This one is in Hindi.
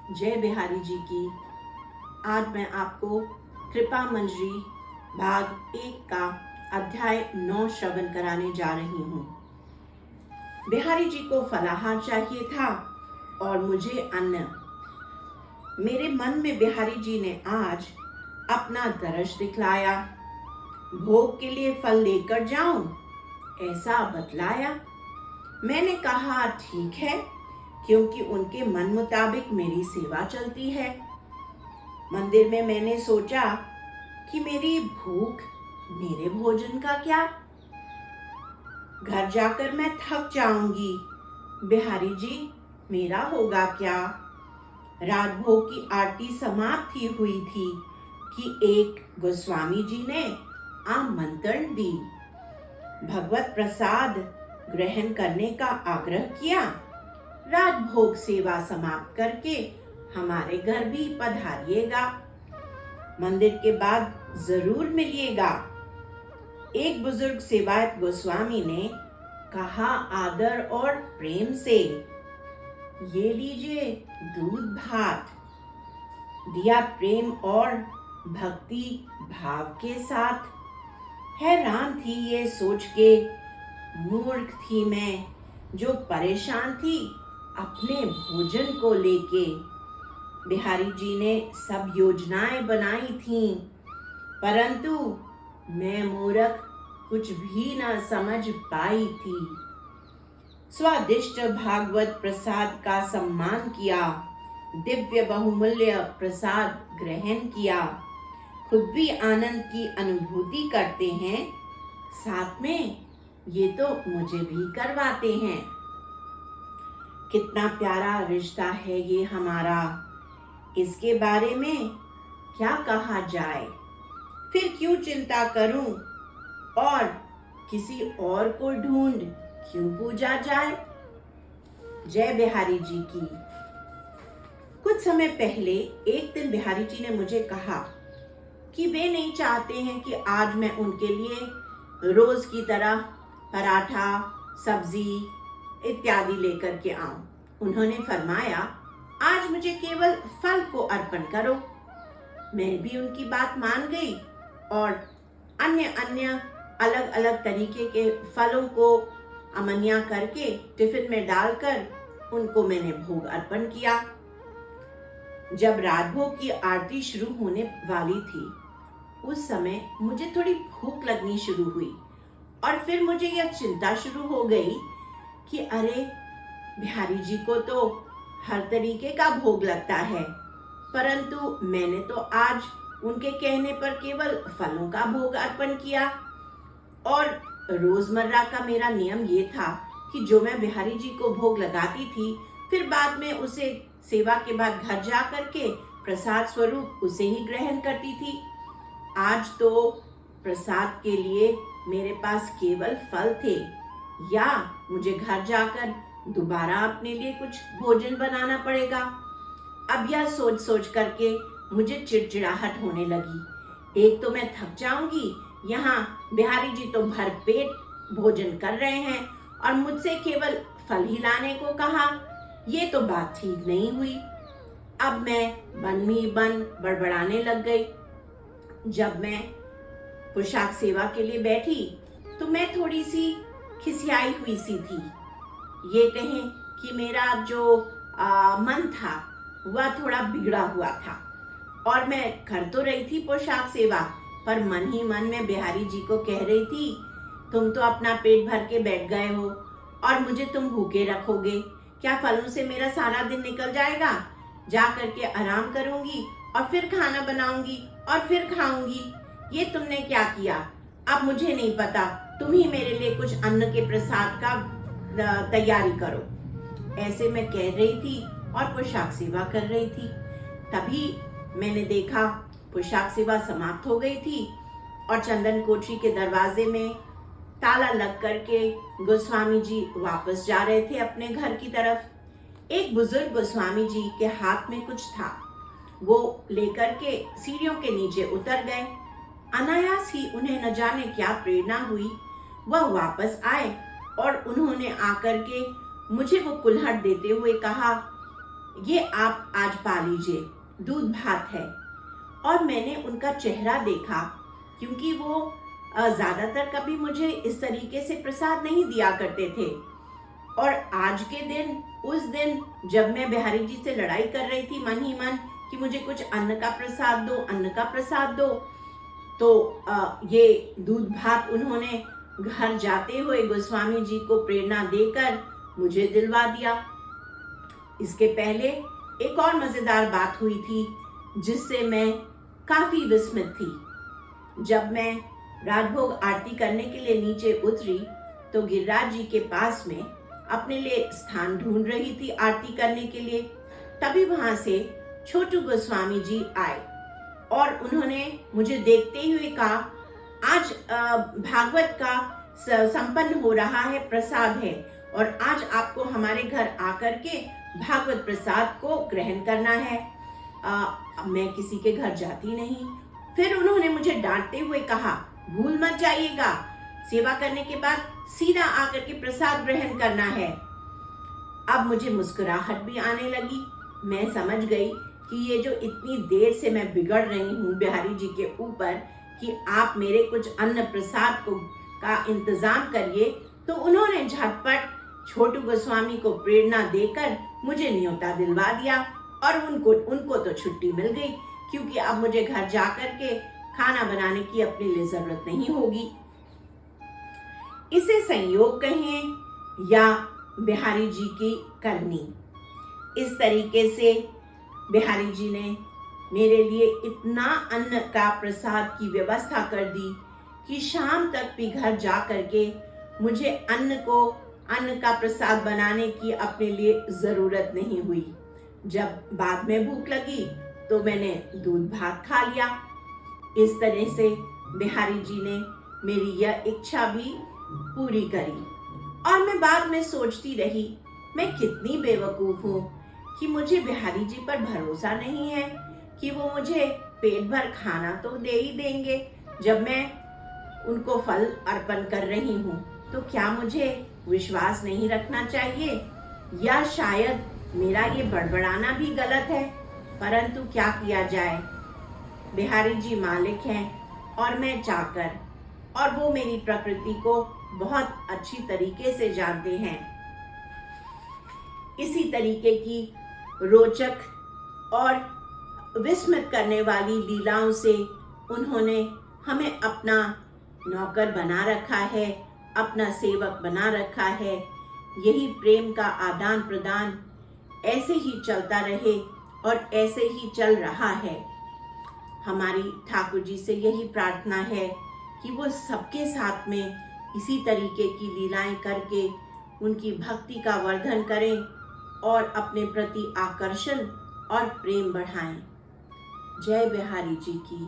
जय बिहारी जी की। आज मैं आपको कृपा मंजरी भाग 1 का अध्याय 9 श्रवण कराने जा रही हूँ। बिहारी जी को फलाहार चाहिए था और मुझे अन्न। मेरे मन में बिहारी जी ने आज अपना दर्श दिखलाया। भोग के लिए फल लेकर जाऊं, ऐसा बतलाया। मैंने कहा ठीक है, क्योंकि उनके मन मुताबिक मेरी सेवा चलती है। मंदिर में मैंने सोचा कि मेरी भूख मेरे भोजन का क्या। घर जाकर मैं थक जाऊंगी, बिहारी जी मेरा होगा क्या। रात भोग की आरती समाप्त ही हुई थी कि एक गोस्वामी जी ने आमंत्रण दी। भगवत प्रसाद ग्रहण करने का आग्रह किया। रात भोग सेवा समाप्त करके हमारे घर भी पधारिएगा। मंदिर के बाद जरूर मिलिएगा। एक बुजुर्ग सेवायत गोस्वामी ने कहा आदर और प्रेम से, ये लीजिए दूध भात। दिया प्रेम और भक्ति भाव के साथ। हैरान थी ये सोच के, मूर्ख थी मैं जो परेशान थी अपने भोजन को लेके। बिहारी जी ने सब योजनाएं बनाई थीं, परंतु मैं मूर्ख कुछ भी न समझ पाई थी। स्वादिष्ट भागवत प्रसाद का सम्मान किया, दिव्य बहुमूल्य प्रसाद ग्रहण किया। खुद भी आनंद की अनुभूति करते हैं, साथ में ये तो मुझे भी करवाते हैं। कितना प्यारा रिश्ता है ये हमारा, इसके बारे में क्या कहा जाए। फिर क्यों चिंता करूं और किसी और को ढूंढ क्यों पूजा जाए। जय बिहारी जी की। कुछ समय पहले एक दिन बिहारी जी ने मुझे कहा कि वे नहीं चाहते हैं कि आज मैं उनके लिए रोज की तरह पराठा, सब्जी इत्यादि लेकर के आऊं। उन्होंने फरमाया, आज मुझे केवल फल को अर्पण करो। मैं भी उनकी बात मान गई और अन्य अलग अलग तरीके के फलों को अमनिया करके टिफिन में डालकर उनको मैंने भोग अर्पण किया। जब रात भोग की आरती शुरू होने वाली थी, उस समय मुझे थोड़ी भूख लगनी शुरू हुई और फिर मुझे यह चिंता शुरू हो गई कि अरे बिहारी जी को तो हर तरीके का भोग लगता है, परंतु मैंने तो आज उनके कहने पर केवल फलों का भोग अर्पण किया। और रोजमर्रा का मेरा नियम ये था कि जो मैं बिहारी जी को भोग लगाती थी, फिर बाद में उसे सेवा के बाद घर जा करके प्रसाद स्वरूप उसे ही ग्रहण करती थी। आज तो प्रसाद के लिए मेरे पास केवल फल थे, या मुझे घर जाकर दोबारा अपने लिए कुछ भोजन बनाना पड़ेगा। अब यह सोच सोच करके मुझे चिड़चिड़ाहट होने लगी। एक तो मैं थक जाऊंगी, यहाँ बिहारी जी तो भरपेट भोजन कर रहे हैं और मुझसे केवल फल ही लाने को कहा। ये तो बात ठीक नहीं हुई। अब मैं बड़बड़ाने लग गई। जब मैं पोशाक सेवा के लिए बैठी तो मैं थोड़ी सी खिसियाई हुई सी थी। ये कहें कि मेरा जो मन था वह थोड़ा बिगड़ा हुआ था और मैं कर तो रही थी पोशाक सेवा, पर मन ही मन में बिहारी जी को कह रही थी, तुम तो अपना पेट भर के बैठ गए हो और मुझे तुम भूखे रखोगे क्या। फलों से मेरा सारा दिन निकल जाएगा, जा करके आराम करूंगी और फिर खाना बनाऊंगी और फिर खाऊंगी। ये तुमने क्या किया। अब मुझे नहीं पता, तुम ही मेरे लिए कुछ अन्न के प्रसाद का तैयारी करो। ऐसे मैं कह रही थी और पोशाक सेवा कर रही थी। तभी मैंने देखा पोशाक सेवा समाप्त हो गई थी और चंदन कोठरी के दरवाजे में ताला लग करके गोस्वामी जी वापस जा रहे थे अपने घर की तरफ। एक बुजुर्ग गोस्वामी जी के हाथ में कुछ था, वो लेकर के सीढ़ियों के नीचे उतर गए। अनायास ही उन्हें न जाने क्या प्रेरणा हुई, वह वापस आए और उन्होंने आकर के मुझे वो कुल्हड़ देते हुए कहा, ये आप आज पा लीजिए, दूध भात है। और मैंने उनका चेहरा देखा, क्योंकि वो ज्यादातर कभी मुझे इस तरीके से प्रसाद नहीं दिया करते थे। और आज के दिन, उस दिन जब मैं बिहारी जी से लड़ाई कर रही थी मन ही मन कि मुझे कुछ अन्न का प्रसाद दो, अन्न का प्रसाद दो, तो ये दूध भात उन्होंने घर जाते हुए गोस्वामी जी को प्रेरणा देकर मुझे दिलवा दिया। इसके पहले एक और मजेदार बात हुई थी जिससे मैं काफी विस्मित थी। जब मैं राजभोग आरती करने के लिए नीचे उतरी तो गिरिराज जी के पास में अपने लिए स्थान ढूंढ रही थी आरती करने के लिए। तभी वहां से छोटू गोस्वामी जी आए और उन्होंने मुझे देखते हुए कहा, आज भागवत का संपन्न हो रहा है, प्रसाद है, और आज आपको हमारे घर आकर के भागवत प्रसाद को ग्रहण करना है। मैं किसी के घर जाती नहीं। फिर उन्होंने मुझे डांटते हुए कहा, भूल मत जाइएगा, सेवा करने के बाद सीधा आकर के प्रसाद ग्रहण करना है। अब मुझे मुस्कुराहट भी आने लगी। मैं समझ गई कि ये जो इतनी देर से मैं बिगड़ रही हूँ बिहारी जी के ऊपर कि आप मेरे कुछ अन्न प्रसाद का इंतजाम करिए, तो उन्होंने झटपट छोटू गोस्वामी को प्रेरणा देकर मुझे न्योता दिलवा दिया। और उनको तो छुट्टी मिल गई, क्योंकि अब मुझे घर जाकर के खाना बनाने की अपने लिए जरूरत नहीं होगी। इसे संयोग कहें या बिहारी जी की करनी। इस तरीके से बिहारी जी ने मेरे लिए इतना अन्न का प्रसाद की व्यवस्था कर दी कि शाम तक भी घर जा करके मुझे अन्न का प्रसाद बनाने की अपने लिए जरूरत नहीं हुई। जब बाद में भूख लगी तो मैंने दूध भात खा लिया। इस तरह से बिहारी जी ने मेरी यह इच्छा भी पूरी करी। और मैं बाद में सोचती रही, मैं कितनी बेवकूफ हूँ कि मुझे बिहारी जी पर भरोसा नहीं है कि वो मुझे पेट भर खाना तो दे ही देंगे। जब मैं उनको फल अर्पण कर रही हूँ तो क्या मुझे विश्वास नहीं रखना चाहिए, या शायद मेरा ये बड़बड़ाना भी गलत है। परंतु क्या किया जाए, बिहारी जी मालिक हैं और मैं चाकर, और वो मेरी प्रकृति को बहुत अच्छी तरीके से जानते हैं। इसी तरीके की रोचक और विस्मित करने वाली लीलाओं से उन्होंने हमें अपना नौकर बना रखा है, अपना सेवक बना रखा है। यही प्रेम का आदान प्रदान ऐसे ही चलता रहे और ऐसे ही चल रहा है। हमारी ठाकुर जी से यही प्रार्थना है कि वो सबके साथ में इसी तरीके की लीलाएं करके उनकी भक्ति का वर्धन करें और अपने प्रति आकर्षण और प्रेम बढ़ाएं। जय बिहारी जी की।